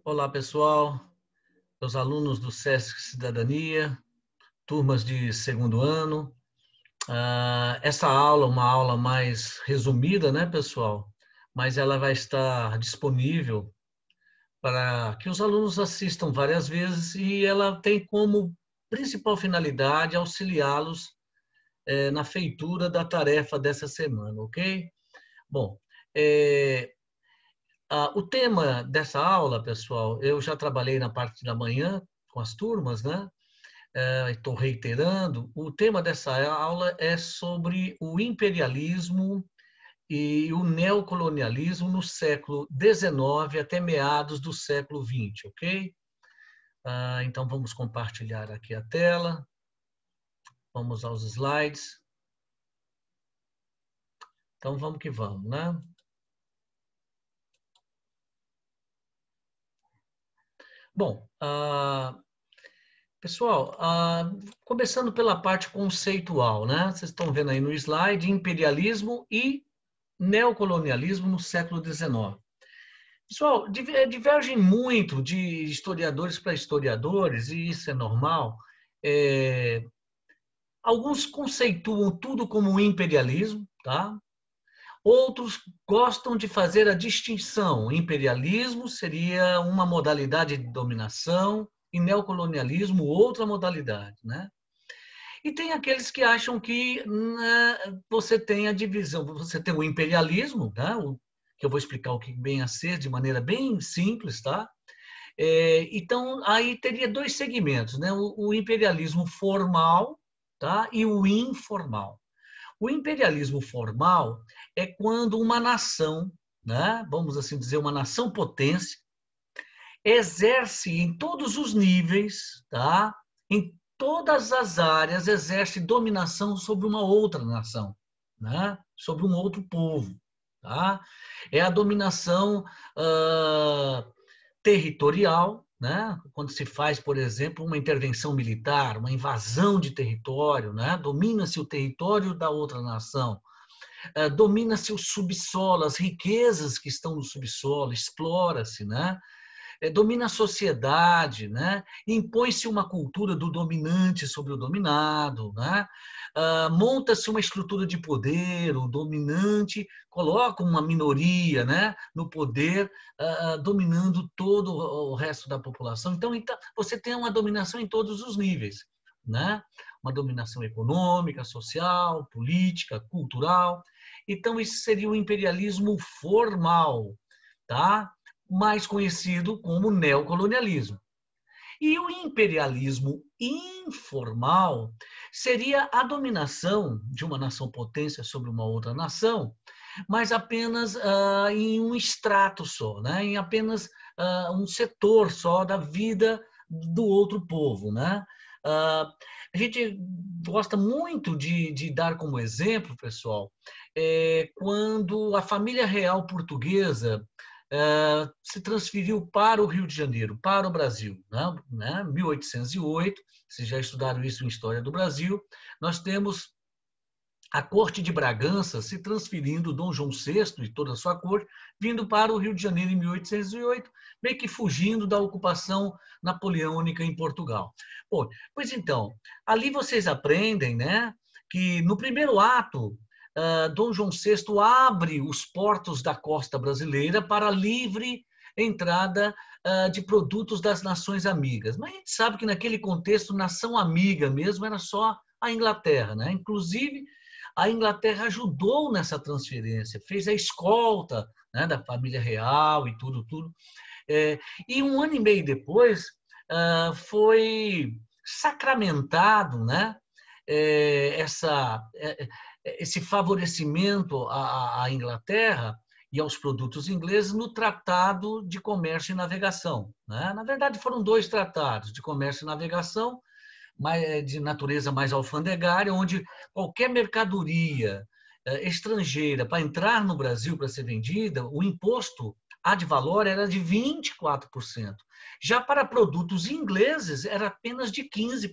Olá, pessoal, meus alunos do SESC Cidadania, turmas de segundo ano. Essa aula é uma aula mais resumida, né, pessoal? Mas ela vai estar disponível para que os alunos assistam várias vezes e ela tem como principal finalidade auxiliá-los na feitura da tarefa dessa semana, ok? Bom, é, o tema dessa aula, pessoal, eu já trabalhei na parte da manhã com as turmas, né? Estou reiterando, o tema dessa aula é sobre o imperialismo e o neocolonialismo no século XIX até meados do século XX, ok? Então, vamos compartilhar aqui a tela. Vamos aos slides. Então, vamos que vamos, né? Bom, pessoal, começando pela parte conceitual, né? Vocês estão vendo aí no slide, imperialismo e neocolonialismo no século XIX. Pessoal, divergem muito de historiadores para historiadores, e isso é normal. É, Alguns conceituam tudo como imperialismo, tá? Outros gostam de fazer a distinção. Imperialismo seria uma modalidade de dominação e neocolonialismo outra modalidade, né? E tem aqueles que acham que você tem a divisão, você tem o imperialismo, tá? Que eu vou explicar o que vem a ser de maneira bem simples, tá? Então, aí teria dois segmentos, né? O imperialismo formal, tá? E o informal. O imperialismo formal é quando uma nação, né? Vamos assim dizer, uma nação potência, exerce em todos os níveis, tá? Em todas as áreas, exerce dominação sobre uma outra nação, né? Sobre um outro povo. Tá? É a dominação territorial, né? Quando se faz, por exemplo, uma intervenção militar, uma invasão de território, né? Domina-se o território da outra nação, domina-se o subsolo, as riquezas que estão no subsolo, explora-se, né? Domina a sociedade, né? Impõe-se uma cultura do dominante sobre o dominado, né? Monta-se uma estrutura de poder, o dominante coloca uma minoria, né, no poder, dominando todo o resto da população. Então, você tem uma dominação em todos os níveis, né? Uma dominação econômica, social, política, cultural. Então, isso seria o imperialismo formal, tá? Mais conhecido como neocolonialismo. E o imperialismo informal seria a dominação de uma nação potência sobre uma outra nação, mas apenas em um extrato só, né? Em apenas um setor só da vida do outro povo, né? A gente gosta muito de dar como exemplo, pessoal, quando a família real portuguesa se transferiu para o Rio de Janeiro, para o Brasil, né? 1808, vocês já estudaram isso em História do Brasil, nós temos a corte de Bragança se transferindo, Dom João VI e toda a sua corte, vindo para o Rio de Janeiro em 1808, meio que fugindo da ocupação napoleônica em Portugal. Pois então, ali vocês aprendem, né, que no primeiro ato, Dom João VI abre os portos da costa brasileira para a livre entrada de produtos das nações amigas. Mas a gente sabe que naquele contexto, nação amiga mesmo era só a Inglaterra, né? Inclusive, a Inglaterra ajudou nessa transferência, fez a escolta, né, da família real e tudo, tudo. E um ano e meio depois foi sacramentado, né, esse favorecimento à Inglaterra e aos produtos ingleses no Tratado de Comércio e Navegação, né? Na verdade, foram dois tratados, de comércio e navegação, de natureza mais alfandegária, onde qualquer mercadoria estrangeira para entrar no Brasil para ser vendida, o imposto ad valor era de 24%. Já para produtos ingleses era apenas de 15%.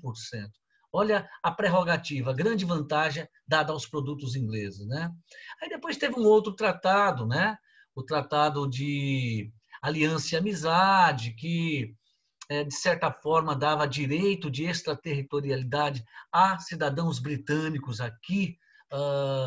Olha a prerrogativa, a grande vantagem dada aos produtos ingleses, né? Aí depois teve um outro tratado, né? O Tratado de aliança e amizade, que, de certa forma, dava direito de extraterritorialidade a cidadãos britânicos aqui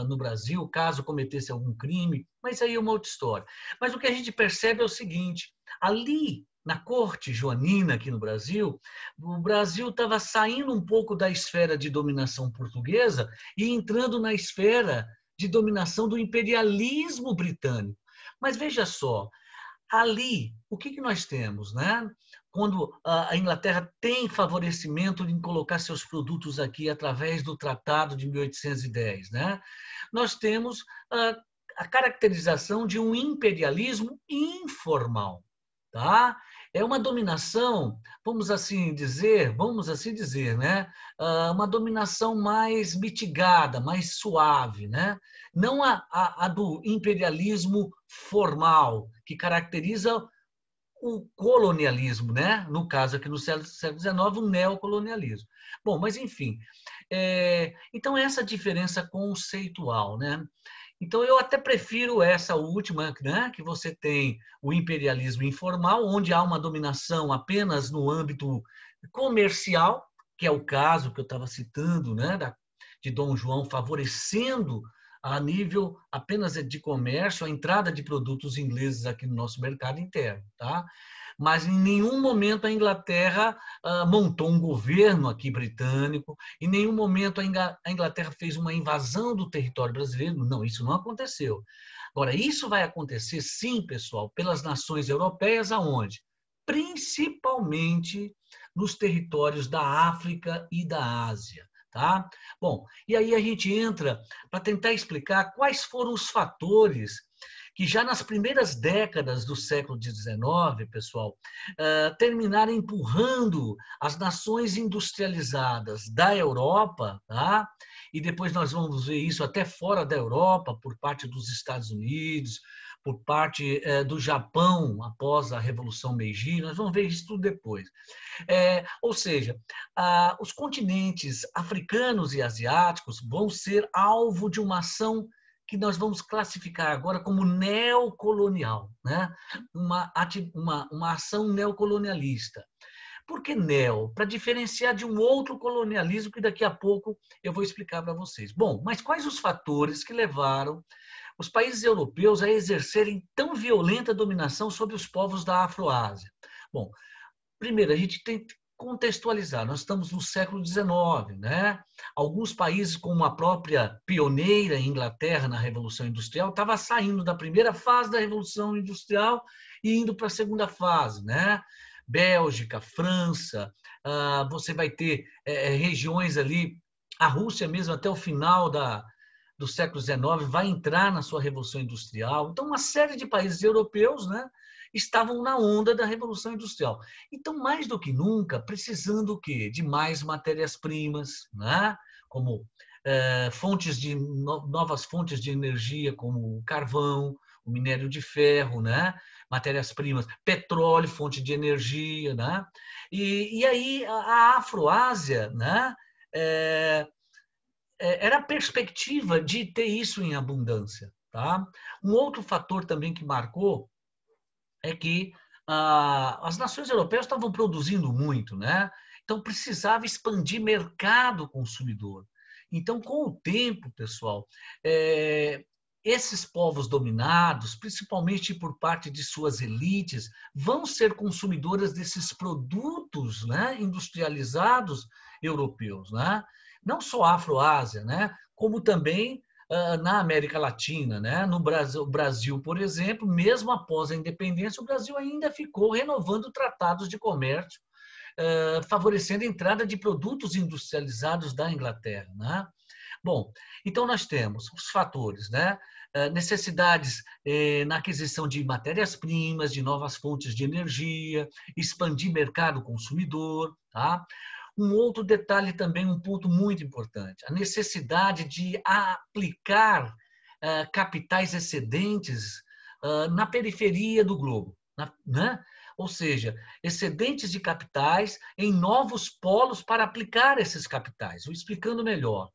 no Brasil, caso cometesse algum crime, mas aí é uma outra história. Mas o que a gente percebe é o seguinte, ali na corte joanina aqui no Brasil, o Brasil estava saindo um pouco da esfera de dominação portuguesa e entrando na esfera de dominação do imperialismo britânico. Mas veja só, ali, o que nós temos, né? Quando a Inglaterra tem favorecimento em colocar seus produtos aqui através do Tratado de 1810, né? Nós temos a caracterização de um imperialismo informal, tá? É uma dominação, vamos assim dizer, né? Uma dominação mais mitigada, mais suave, né? Não a do imperialismo formal, que caracteriza o colonialismo, né? No caso aqui no século XIX, o neocolonialismo. Bom, mas enfim, então essa diferença conceitual, né? Então eu até prefiro essa última, né? Que você tem o imperialismo informal, onde há uma dominação apenas no âmbito comercial, que é o caso que eu estava citando, né? De Dom João favorecendo a nível apenas de comércio, a entrada de produtos ingleses aqui no nosso mercado interno, tá? Mas em nenhum momento a Inglaterra montou um governo aqui britânico, em nenhum momento a Inglaterra fez uma invasão do território brasileiro, não, isso não aconteceu. Agora, isso vai acontecer sim, pessoal, pelas nações europeias, aonde? Principalmente nos territórios da África e da Ásia. Tá? Bom, e aí a gente entra para tentar explicar quais foram os fatores que já nas primeiras décadas do século XIX, pessoal, terminaram empurrando as nações industrializadas da Europa, tá? E depois nós vamos ver isso até fora da Europa, por parte dos Estados Unidos, por parte do Japão, após a Revolução Meiji, nós vamos ver isso tudo depois. Ou seja, os continentes africanos e asiáticos vão ser alvo de uma ação que nós vamos classificar agora como neocolonial, né? uma ação neocolonialista. Por que neo? Para diferenciar de um outro colonialismo que daqui a pouco eu vou explicar para vocês. Bom, mas quais os fatores que levaram os países europeus a exercerem tão violenta dominação sobre os povos da Afroásia? Bom, primeiro, a gente tem que contextualizar. Nós estamos no século XIX, né? Alguns países, como a própria pioneira Inglaterra na Revolução Industrial, estava saindo da primeira fase da Revolução Industrial e indo para a segunda fase, né? Bélgica, França, você vai ter regiões ali, a Rússia mesmo até o final do século XIX vai entrar na sua Revolução Industrial. Então, uma série de países europeus, né? Estavam na onda da Revolução Industrial. Então, mais do que nunca, precisando o quê? De mais matérias-primas, né? Como novas fontes de energia, como o carvão, o minério de ferro, né? Matérias-primas, petróleo, fonte de energia, né? E aí a Afroásia, né? Era a perspectiva de ter isso em abundância, tá? Um outro fator também que marcou é que as nações europeias estavam produzindo muito, né? Então precisava expandir mercado consumidor. Então, com o tempo, pessoal, esses povos dominados, principalmente por parte de suas elites, vão ser consumidoras desses produtos, né, industrializados europeus, né? Não só a Afroásia, né? Como também na América Latina, né? No Brasil, por exemplo, mesmo após a independência, o Brasil ainda ficou renovando tratados de comércio, favorecendo a entrada de produtos industrializados da Inglaterra, né? Bom, então nós temos os fatores, né? Necessidades na aquisição de matérias-primas, de novas fontes de energia, expandir mercado consumidor, tá? Um outro detalhe também, um ponto muito importante, a necessidade de aplicar capitais excedentes na periferia do globo, né? Ou seja, excedentes de capitais em novos polos para aplicar esses capitais. Vou explicando melhor.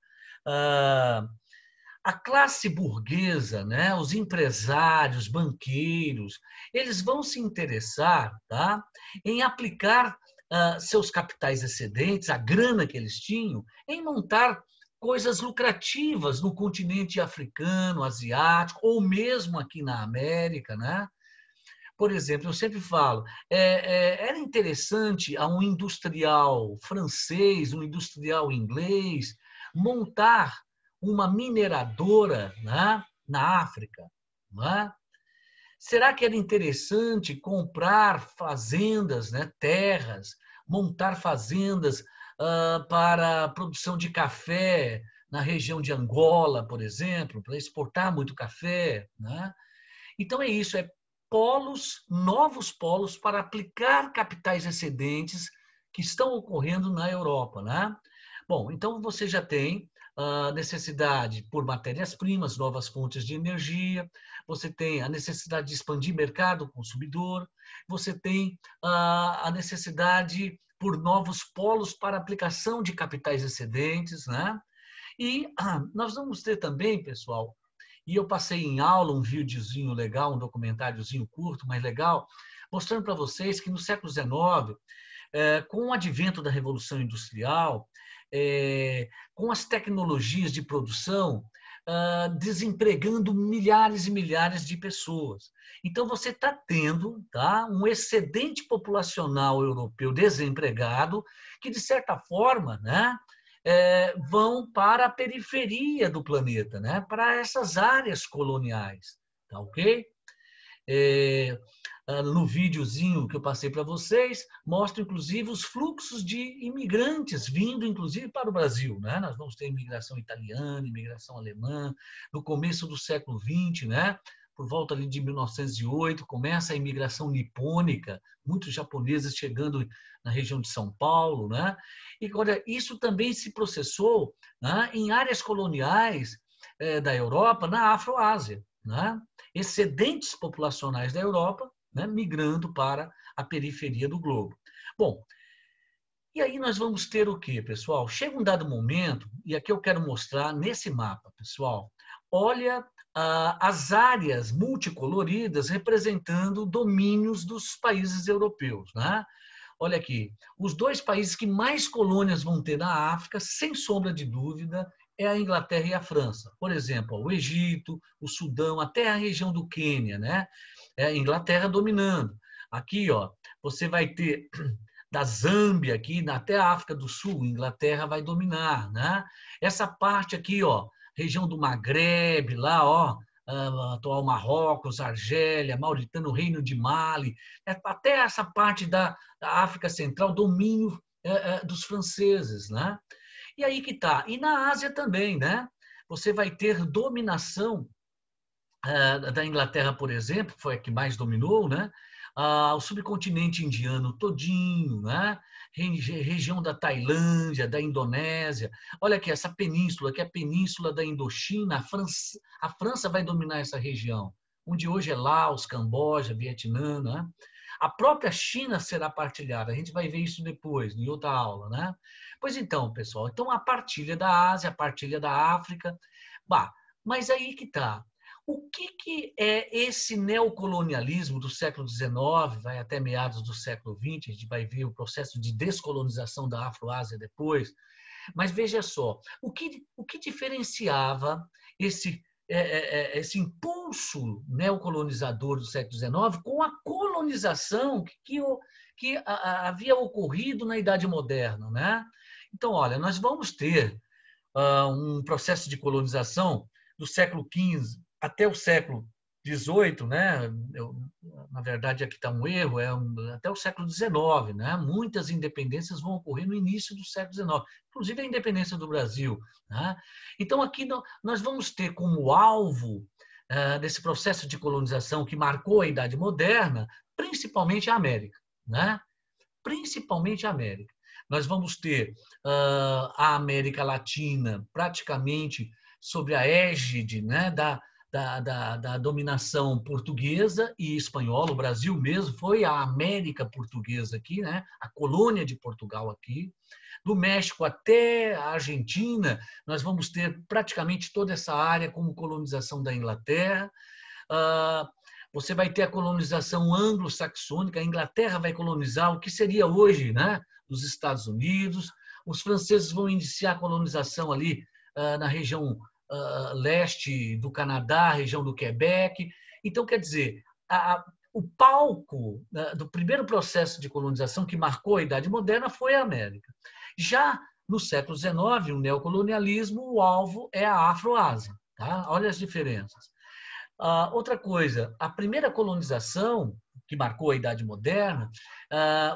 a classe burguesa, né, os empresários, banqueiros, eles vão se interessar, tá, em aplicar seus capitais excedentes, a grana que eles tinham, em montar coisas lucrativas no continente africano, asiático, ou mesmo aqui na América, né? Por exemplo, eu sempre falo, era interessante a um industrial francês, um industrial inglês, montar uma mineradora, né, na África. Né? Será que era interessante comprar fazendas, né, terras, montar fazendas para a produção de café na região de Angola, por exemplo, para exportar muito café? Né? Então é isso, é polos, novos polos para aplicar capitais excedentes que estão ocorrendo na Europa, né? Bom, então você já tem a necessidade por matérias-primas, novas fontes de energia, você tem a necessidade de expandir mercado consumidor, você tem a necessidade por novos polos para aplicação de capitais excedentes, né? E nós vamos ter também, pessoal, e eu passei em aula um videozinho legal, um documentáriozinho curto, mas legal, mostrando para vocês que no século XIX, com o advento da Revolução Industrial, com as tecnologias de produção, desempregando milhares e milhares de pessoas. Então, você está tendo, tá, um excedente populacional europeu desempregado, que, de certa forma, né, vão para a periferia do planeta, né, para essas áreas coloniais. Tá ok? No videozinho que eu passei para vocês, mostra inclusive os fluxos de imigrantes vindo inclusive para o Brasil, né? Nós vamos ter imigração italiana, imigração alemã, no começo do século XX, né? Por volta ali de 1908, começa a imigração nipônica, muitos japoneses chegando na região de São Paulo, né? E olha, isso também se processou, né, em áreas coloniais da Europa, na Afroásia, né? Excedentes populacionais da Europa, né, migrando para a periferia do globo. Bom, e aí nós vamos ter o quê, pessoal? Chega um dado momento, e aqui eu quero mostrar nesse mapa, pessoal, olha as áreas multicoloridas representando domínios dos países europeus, né? Olha aqui, os dois países que mais colônias vão ter na África, sem sombra de dúvida, é a Inglaterra e a França. Por exemplo, o Egito, o Sudão, até a região do Quênia, né? É a Inglaterra dominando. Aqui, ó, você vai ter da Zâmbia aqui até a África do Sul, a Inglaterra vai dominar, né? Essa parte aqui, ó, região do Maghreb, lá, ó, atual Marrocos, Argélia, Mauritânia, o Reino de Mali, até essa parte da África Central, domínio dos franceses, né? E aí que tá. E na Ásia também, né? Você vai ter dominação da Inglaterra, por exemplo, foi a que mais dominou, né? O subcontinente indiano todinho, né? Região da Tailândia, da Indonésia. Olha aqui, essa península, que é a península da Indochina, a França vai dominar essa região, onde hoje é Laos, Camboja, Vietnã, né? A própria China será partilhada, a gente vai ver isso depois, em outra aula, né? Pois então, pessoal, então a partilha da Ásia, a partilha da África, bah, mas aí que tá. O que é esse neocolonialismo do século XIX, vai até meados do século XX, a gente vai ver o processo de descolonização da Afroásia depois, mas veja só, o que diferenciava esse impulso neocolonizador do século XIX com a colonização que havia ocorrido na Idade Moderna, né? Então, olha, nós vamos ter um processo de colonização do século XV até o século XVIII, né? Na verdade, aqui está um erro, até o século XIX, né? Muitas independências vão ocorrer no início do século XIX, inclusive a independência do Brasil, né? Então, aqui nós vamos ter como alvo desse processo de colonização que marcou a Idade Moderna, principalmente a América, né? Principalmente a América. Nós vamos ter a América Latina praticamente sob a égide, né, da da dominação portuguesa e espanhola. O Brasil mesmo foi a América portuguesa aqui, né? A colônia de Portugal aqui. Do México até a Argentina, nós vamos ter praticamente toda essa área como colonização da Inglaterra. Você vai ter a colonização anglo-saxônica, a Inglaterra vai colonizar o que seria hoje, né, os Estados Unidos. Os franceses vão iniciar a colonização ali na região leste do Canadá, região do Quebec. Então, quer dizer, o palco do primeiro processo de colonização que marcou a Idade Moderna foi a América. Já no século XIX, o neocolonialismo, o alvo é a Afro-Ásia. Tá? Olha as diferenças. Outra coisa, a primeira colonização, que marcou a Idade Moderna,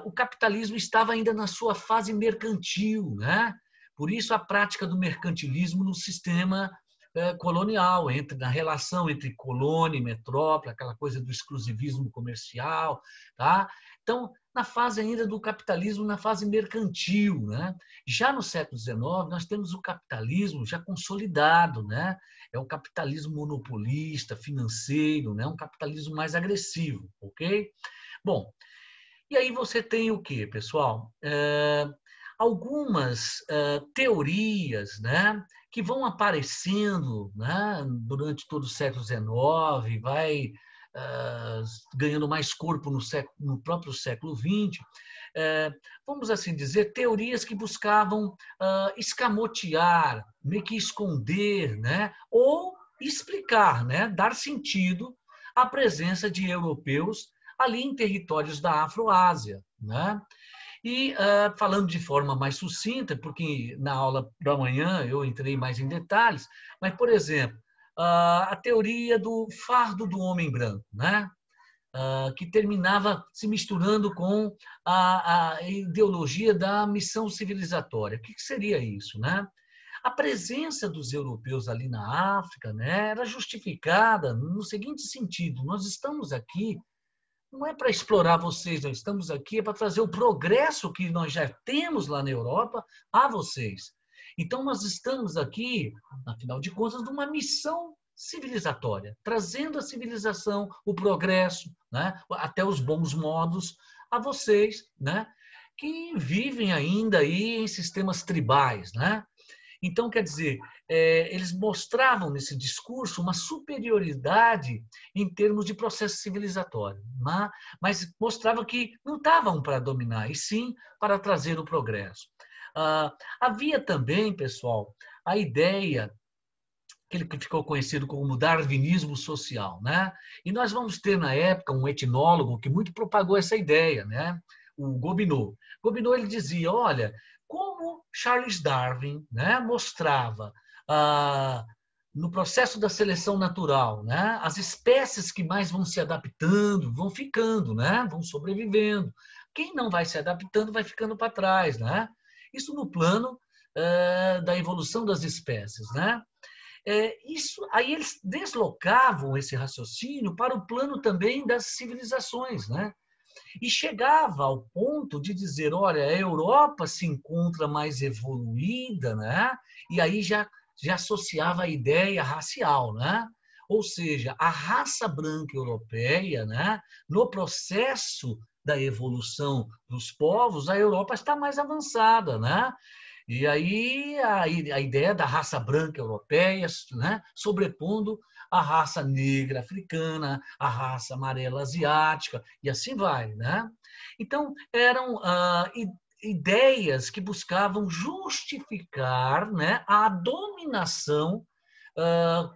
o capitalismo estava ainda na sua fase mercantil, né? Por isso a prática do mercantilismo no sistema colonial, na relação entre colônia e metrópole, aquela coisa do exclusivismo comercial. Tá? Então, na fase ainda do capitalismo, na fase mercantil. Né? Já no século XIX, nós temos o capitalismo já consolidado, né? É o capitalismo monopolista, financeiro, né? Um capitalismo mais agressivo, ok? Bom, e aí você tem o quê, pessoal? Algumas teorias, né, que vão aparecendo, né, durante todo o século XIX, vai ganhando mais corpo no próprio século XX, vamos assim dizer, teorias que buscavam escamotear, meio que esconder, né, ou explicar, né, dar sentido à presença de europeus ali em territórios da Afro-Ásia, né? E falando de forma mais sucinta, porque na aula da manhã eu entrei mais em detalhes, mas, por exemplo, a teoria do fardo do homem branco, né? Que terminava se misturando com a ideologia da missão civilizatória. O que seria isso, né? A presença dos europeus ali na África, né, era justificada no seguinte sentido: nós estamos aqui não é para explorar vocês, nós estamos aqui para trazer o progresso que nós já temos lá na Europa a vocês. Então, nós estamos aqui, afinal de contas, numa missão civilizatória, trazendo a civilização, o progresso, né? Até os bons modos a vocês, né? Que vivem ainda aí em sistemas tribais, né? Então, quer dizer, eles mostravam nesse discurso uma superioridade em termos de processo civilizatório, mas mostravam que não estavam para dominar, e sim para trazer o progresso. Havia também, pessoal, a ideia, aquele que ficou conhecido como darwinismo social, né? E nós vamos ter, na época, um etnólogo que muito propagou essa ideia, né? O Gobineau. Gobineau, ele dizia, olha, como Charles Darwin, né, mostrava no processo da seleção natural, né, as espécies que mais vão se adaptando, vão ficando, né, vão sobrevivendo. Quem não vai se adaptando vai ficando para trás, né? Isso no plano da evolução das espécies, né? Aí eles deslocavam esse raciocínio para o plano também das civilizações, né? E chegava ao ponto de dizer, olha, a Europa se encontra mais evoluída, né? E aí já associava a ideia racial, né? Ou seja, a raça branca europeia, né? No processo da evolução dos povos, a Europa está mais avançada, né? E aí a ideia da raça branca europeia, né, sobrepondo a raça negra africana, a raça amarela asiática, e assim vai. Né? Então, eram ideias que buscavam justificar, né, a dominação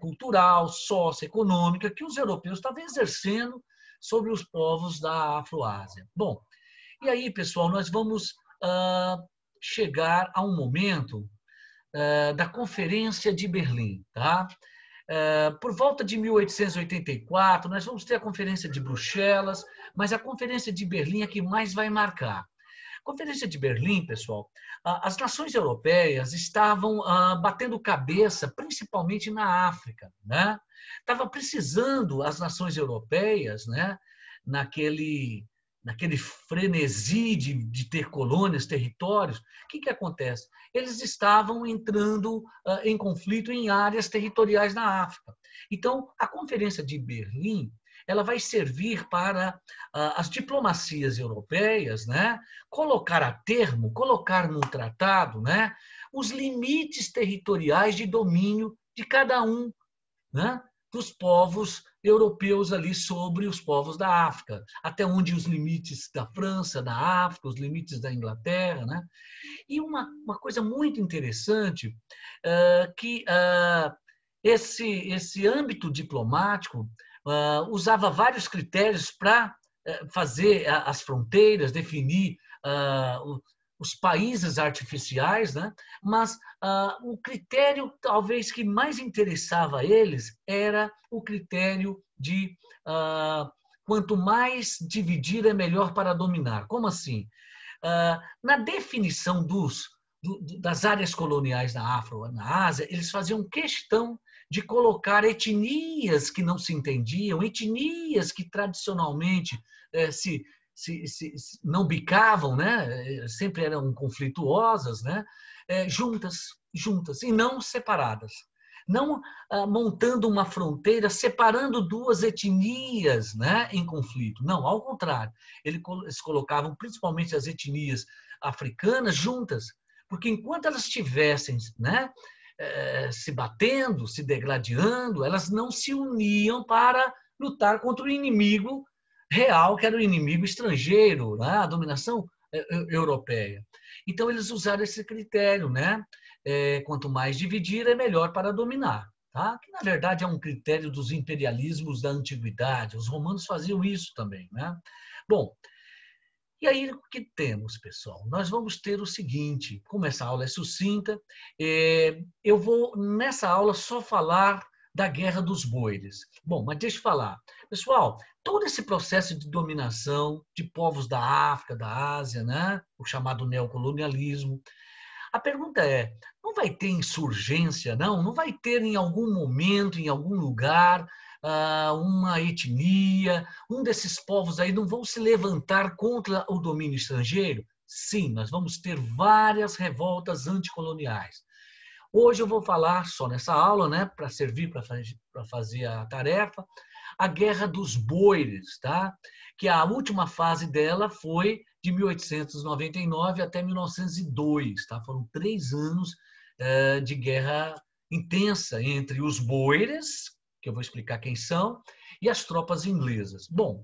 cultural, socioeconômica que os europeus estavam exercendo sobre os povos da Afro-Ásia. Bom, e aí, pessoal, nós vamos chegar a um momento da Conferência de Berlim. Tá? Por volta de 1884, nós vamos ter a Conferência de Bruxelas, mas a Conferência de Berlim é que mais vai marcar. A Conferência de Berlim, pessoal, as nações europeias estavam batendo cabeça, principalmente na África. Né? Estava precisando as nações europeias, né, naquele naquele frenesi de ter colônias, territórios, o que acontece? Eles estavam entrando em conflito em áreas territoriais na África. Então, a Conferência de Berlim, ela vai servir para as diplomacias europeias, né, colocar a termo, colocar num tratado, né, os limites territoriais de domínio de cada um, né, dos povos europeus ali sobre os povos da África, até onde os limites da França, da África, os limites da Inglaterra, né? E uma coisa muito interessante que esse âmbito diplomático usava vários critérios para fazer as fronteiras, definir os países artificiais, né? Mas o critério talvez que mais interessava a eles era o critério de quanto mais dividir é melhor para dominar. Como assim? Na definição das áreas coloniais na África, na Ásia, eles faziam questão de colocar etnias que não se entendiam, etnias que tradicionalmente se não bicavam, né? Sempre eram conflituosas, né? Juntas e não separadas. Não montando uma fronteira, separando duas etnias, né, em conflito. Não, ao contrário. Eles colocavam principalmente as etnias africanas juntas, porque enquanto elas estivessem, né, se batendo, se degladiando, elas não se uniam para lutar contra o inimigo real, que era o inimigo estrangeiro, né, a dominação europeia. Então, eles usaram esse critério, né? Quanto mais dividir, é melhor para dominar. Tá? Que, na verdade, é um critério dos imperialismos da antiguidade. Os romanos faziam isso também. Né? Bom, e aí o que temos, pessoal? Nós vamos ter o seguinte, como essa aula é sucinta, eu vou, nessa aula, só falar da Guerra dos Boeres. Bom, mas deixa eu falar. Pessoal, todo esse processo de dominação de povos da África, da Ásia, né? O chamado neocolonialismo, a pergunta é, não vai ter insurgência, não? Não vai ter em algum momento, em algum lugar, uma etnia, um desses povos aí não vão se levantar contra o domínio estrangeiro? Sim, nós vamos ter várias revoltas anticoloniais. Hoje eu vou falar, só nessa aula, né, para servir para fazer a tarefa, a Guerra dos Boeres, tá? Que a última fase dela foi de 1899 até 1902. Tá? Foram 3 anos de guerra intensa entre os boeres, que eu vou explicar quem são, e as tropas inglesas. Bom,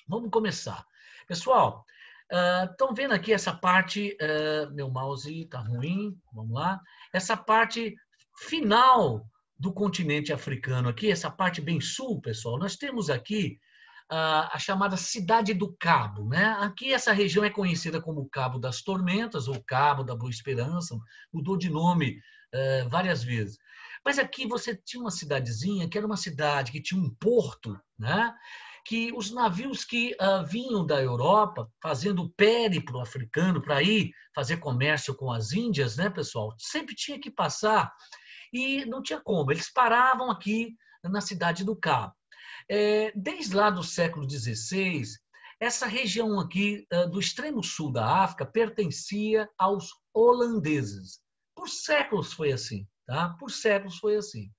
vamos começar. Pessoal, estão vendo aqui essa parte, meu mouse está ruim, vamos lá. Essa parte final do continente africano aqui, essa parte bem sul, pessoal, nós temos aqui a chamada Cidade do Cabo. Né? Aqui essa região é conhecida como Cabo das Tormentas ou Cabo da Boa Esperança, mudou de nome várias vezes. Mas aqui você tinha uma cidadezinha que era uma cidade que tinha um porto, né? Que os navios que vinham da Europa, fazendo o périplo africano para ir fazer comércio com as Índias, né, pessoal? Sempre tinha que passar e não tinha como. Eles paravam aqui na Cidade do Cabo. Desde lá do século XVI, essa região aqui do extremo sul da África pertencia aos holandeses. Por séculos foi assim, tá? Por séculos foi assim.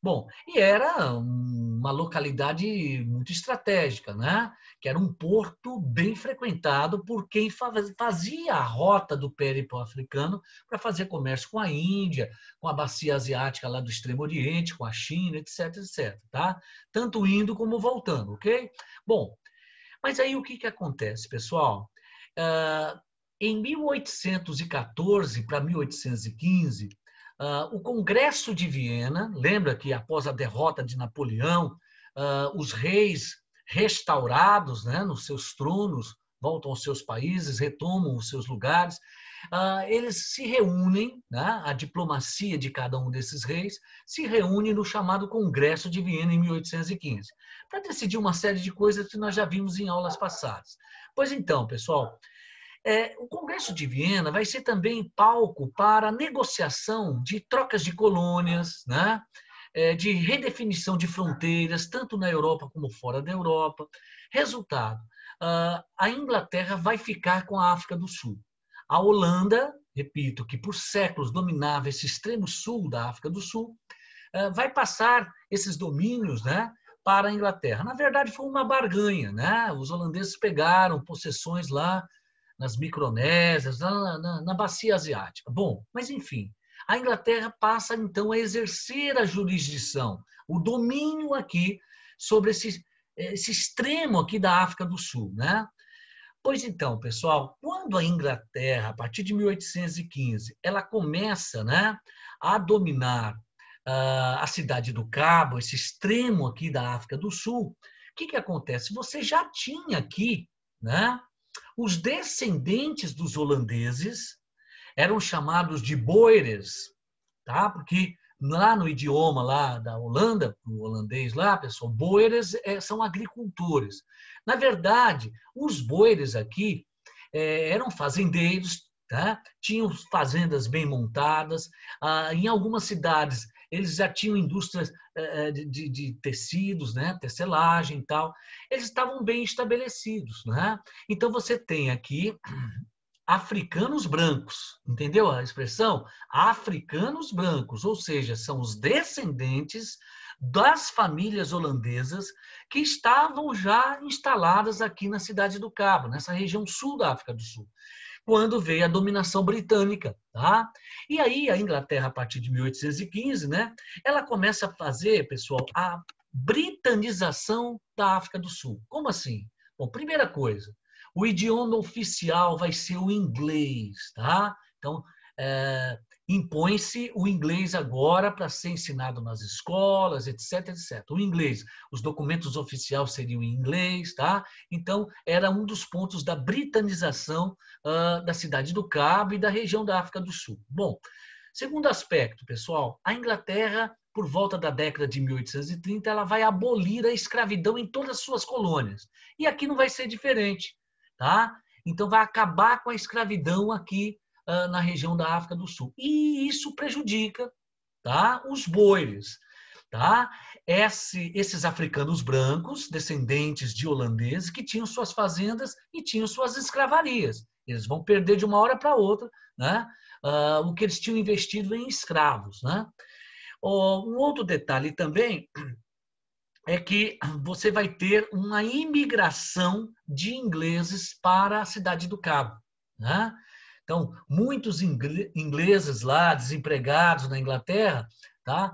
Bom, e era uma localidade muito estratégica, né? Que era um porto bem frequentado por quem fazia a rota do périplo africano para fazer comércio com a Índia, com a bacia asiática lá do Extremo Oriente, com a China, etc, etc, tá? Tanto indo como voltando, ok? Bom, mas aí o que acontece, pessoal? Em 1814 para 1815, o Congresso de Viena, lembra que após a derrota de Napoleão, os reis restaurados, né, nos seus tronos, voltam aos seus países, retomam os seus lugares, eles se reúnem, né, a diplomacia de cada um desses reis se reúne no chamado Congresso de Viena em 1815, para decidir uma série de coisas que nós já vimos em aulas passadas. Pois então, pessoal, o Congresso de Viena vai ser também palco para negociação de trocas de colônias, né? De redefinição de fronteiras, tanto na Europa como fora da Europa. Resultado, a Inglaterra vai ficar com a África do Sul. A Holanda, repito, que por séculos dominava esse extremo sul da África do Sul, vai passar esses domínios, né, para a Inglaterra. Na verdade, foi uma barganha, né? Os holandeses pegaram possessões lá nas Micronésias, lá na Bacia Asiática. Bom, mas enfim, a Inglaterra passa então a exercer a jurisdição, o domínio aqui sobre esse extremo aqui da África do Sul, né? Pois então, pessoal, quando a Inglaterra, a partir de 1815, ela começa, né, a dominar a cidade do Cabo, esse extremo aqui da África do Sul, o que acontece? Você já tinha aqui, né, os descendentes dos holandeses, eram chamados de Boeres, tá? Porque lá no idioma lá da Holanda, o holandês lá, pessoal, Boeres são agricultores. Na verdade, os Boeres aqui eram fazendeiros, tá? Tinham fazendas bem montadas. Em algumas cidades, eles já tinham indústrias de tecidos, né? Tecelagem e tal. Eles estavam bem estabelecidos, né? Então, você tem aqui africanos brancos, entendeu a expressão? Africanos brancos, ou seja, são os descendentes das famílias holandesas que estavam já instaladas aqui na Cidade do Cabo, nessa região sul da África do Sul, quando veio a dominação britânica, tá? E aí a Inglaterra, a partir de 1815, né, ela começa a fazer, pessoal, a britanização da África do Sul. Como assim? Bom, primeira coisa, o idioma oficial vai ser o inglês, tá? Então, impõe-se o inglês agora para ser ensinado nas escolas, etc, etc. O inglês, os documentos oficiais seriam em inglês, tá? Então, era um dos pontos da britanização da Cidade do Cabo e da região da África do Sul. Bom, segundo aspecto, pessoal, a Inglaterra, por volta da década de 1830, ela vai abolir a escravidão em todas as suas colônias. E aqui não vai ser diferente, tá? Então, vai acabar com a escravidão aqui na região da África do Sul. E isso prejudica, tá, os Boeres. Tá? Esses africanos brancos, descendentes de holandeses, que tinham suas fazendas e tinham suas escravarias. Eles vão perder de uma hora para outra, né, o que eles tinham investido em escravos. Né? Um outro detalhe também é que você vai ter uma imigração de ingleses para a Cidade do Cabo. Né? Então, muitos ingleses lá, desempregados na Inglaterra, tá?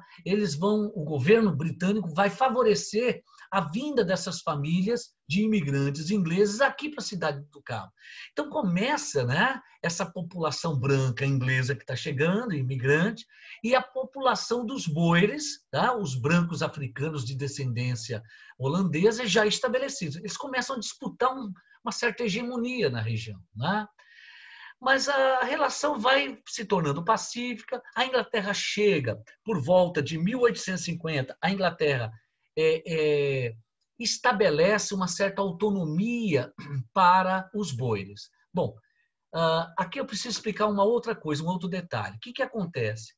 O governo britânico vai favorecer a vinda dessas famílias de imigrantes ingleses aqui para a Cidade do Cabo. Então, começa, né, essa população branca inglesa que está chegando, imigrante, e a população dos Boeres, tá? Os brancos africanos de descendência holandesa já estabelecidos. Eles começam a disputar uma certa hegemonia na região, né? Mas a relação vai se tornando pacífica. A Inglaterra chega, por volta de 1850, a Inglaterra estabelece uma certa autonomia para os Boeres. Bom, aqui eu preciso explicar uma outra coisa, um outro detalhe. O que acontece?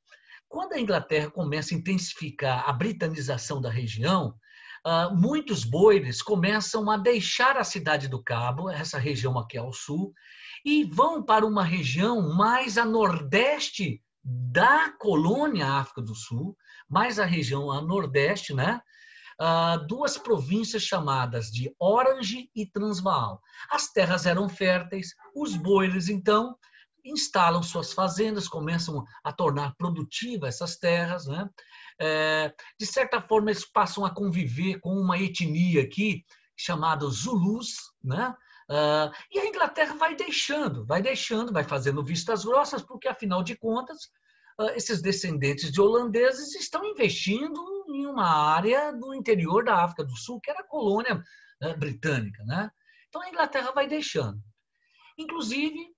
Quando a Inglaterra começa a intensificar a britanização da região, muitos Boeres começam a deixar a Cidade do Cabo, essa região aqui ao sul, e vão para uma região mais a nordeste da colônia África do Sul, mais a região a nordeste, né? Duas províncias chamadas de Orange e Transvaal. As terras eram férteis, os Boeres, então, instalam suas fazendas, começam a tornar produtivas essas terras, né? De certa forma, eles passam a conviver com uma etnia aqui, chamada Zulus, né? E a Inglaterra vai deixando, vai fazendo vistas grossas, porque, afinal de contas, esses descendentes de holandeses estão investindo em uma área do interior da África do Sul, que era colônia britânica. Né? Então, a Inglaterra vai deixando. Inclusive,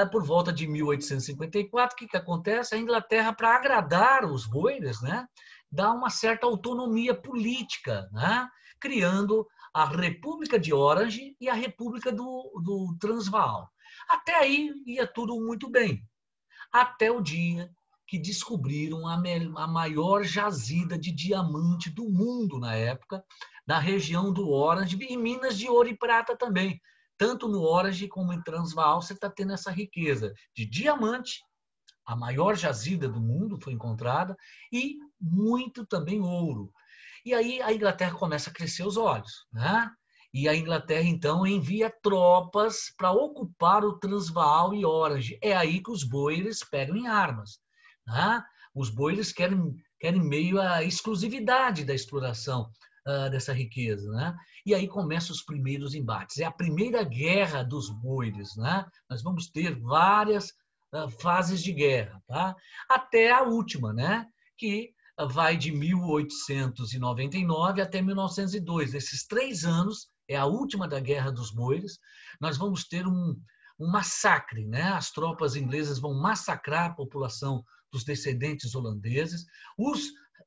por volta de 1854, o que acontece? A Inglaterra, para agradar os Boeres, né, dá uma certa autonomia política, né, criando a República de Orange e a República do Transvaal. Até aí ia tudo muito bem, até o dia que descobriram a maior jazida de diamante do mundo na época, na região do Orange, e minas de ouro e prata também, tanto no Orage como em Transvaal, você está tendo essa riqueza de diamante, a maior jazida do mundo foi encontrada, e muito também ouro. E aí a Inglaterra começa a crescer os olhos, né? E a Inglaterra, então, envia tropas para ocupar o Transvaal e Orange. É aí que os boeres pegam em armas, né? Os boeres querem meio à exclusividade da exploração dessa riqueza, né? E aí começam os primeiros embates. É a primeira guerra dos boeres, né? Nós vamos ter várias fases de guerra, tá? Até a última, né? Que vai de 1899 até 1902. Esses 3 anos é a última da Guerra dos Boeres. Nós vamos ter um massacre, né? As tropas inglesas vão massacrar a população dos descendentes holandeses.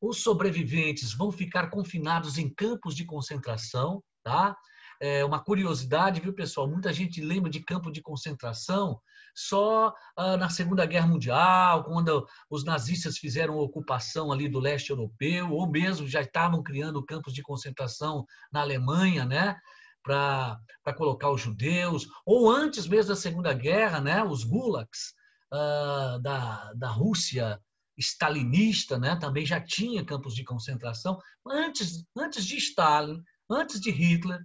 Os sobreviventes vão ficar confinados em campos de concentração, tá? É uma curiosidade, viu, pessoal? Muita gente lembra de campo de concentração só na Segunda Guerra Mundial, quando os nazistas fizeram a ocupação ali do leste europeu, ou mesmo já estavam criando campos de concentração na Alemanha, né? Para colocar os judeus, ou antes mesmo da Segunda Guerra, né? Os gulags da Rússia stalinista, né? Também já tinha campos de concentração. Antes de Stalin, antes de Hitler,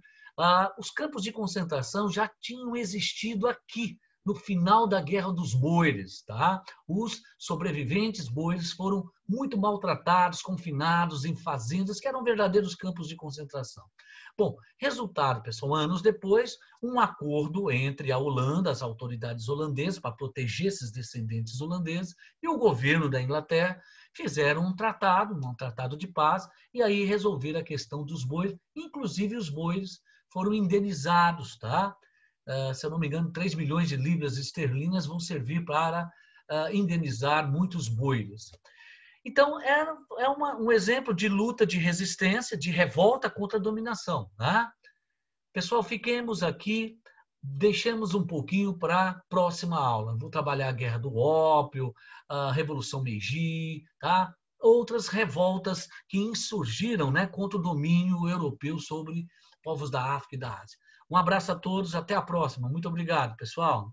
os campos de concentração já tinham existido aqui, no final da Guerra dos Boeres. Tá? Os sobreviventes boeres foram muito maltratados, confinados em fazendas, que eram verdadeiros campos de concentração. Bom, resultado, pessoal, anos depois, um acordo entre a Holanda, as autoridades holandesas, para proteger esses descendentes holandeses, e o governo da Inglaterra fizeram um tratado de paz, e aí resolveram a questão dos bois, inclusive os bois foram indenizados, tá? Se eu não me engano, 3 milhões de libras esterlinas vão servir para indenizar muitos bois. Então, um exemplo de luta, de resistência, de revolta contra a dominação. Né? Pessoal, fiquemos aqui, deixemos um pouquinho para a próxima aula. Vou trabalhar a Guerra do Ópio, a Revolução Meiji, tá? Outras revoltas que insurgiram, né, contra o domínio europeu sobre povos da África e da Ásia. Um abraço a todos, até a próxima. Muito obrigado, pessoal.